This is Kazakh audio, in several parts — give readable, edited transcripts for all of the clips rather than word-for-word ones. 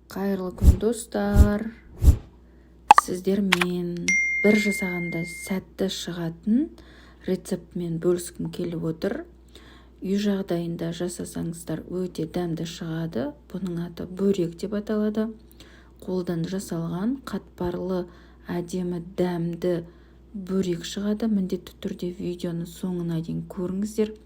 Қайырлы күн достар, сіздермен бір жасағанда сәтті шығатын рецептімен бөліскім келіп отыр. Үй жағдайында жасасаңыздар өте дәмді шығады. Бұның аты бөрек деп аталады. Қолдан жасалған қатпарлы әдемі дәмді бөрек шығады. Міндетті түрде видеоны соңына дейін көріңіздер.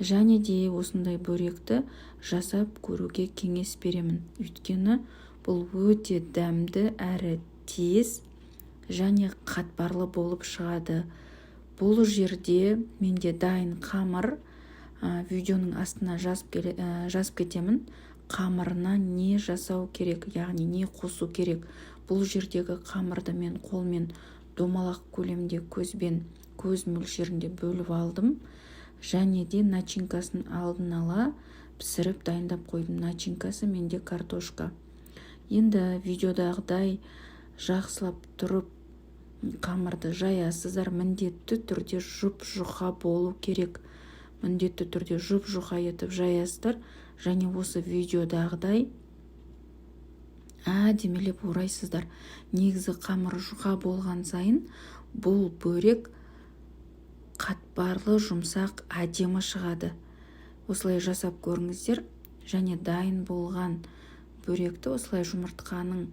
Және де осындай бөректі жасап көруге кеңес беремін. Өйткені бұл өте дәмді әрі тез және қатпарлы болып шығады. Бұл жерде менде дайын қамыр, видеоның астына жазып кетемін. Қамырына не жасау керек, яғни не қосу керек. Бұл жердегі қамырды мен қолмен домалақ көлемде көз мөлшерінде бөліп алдым. Және де начинкасын алдын ала пісіріп дайындап қойдым. Начинкасы менде картошка. Енді видеодағыдай жақсылап тұрып қамырды жаясыздар. Міндетті түрде жұп-жұқа болу керек. Міндетті түрде жұп-жұқа етіп жаясыздар. Және осы видеодағыдай әдемілеп орайсыздар. Негізі қамыр жұқа болған сайын бұл бөрек қатпарлы, жұмсақ, әдемі шығады. Осылай жасап көріңіздер. Және дайын болған бөректі осылай жұмыртқаның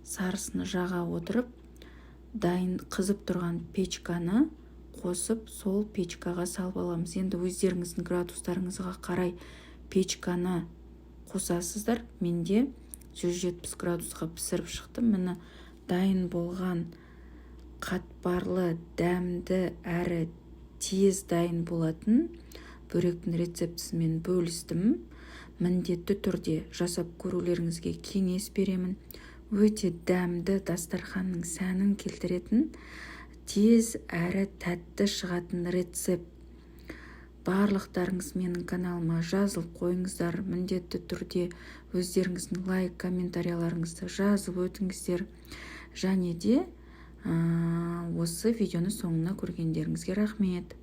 сарысыны жаға отырып, дайын қызып тұрған печканы қосып, сол печкаға салып аламыз. Енді өздеріңіздің градустарыңызға қарай печканы қосасыздар. Менде 170 градусқа пісіріп шықтым. Міне дайын болған қатпарлы, дәмді әрі тез дайын болатын бөректің рецептісімен бөлістім. Міндетті түрде жасап көрулеріңізге кеңес беремін. Өте дәмді, дастарханның сәнін келтіретін, тез әрі тәтті шығатын рецепт. Барлықтарыңыз менің каналыма жазылып қойыңыздар. Міндетті түрде өздеріңіздің лайк, комментарияларыңызды жазып өтіңіздер. Және де осы видеоны соңына көргендеріңізге рахмет.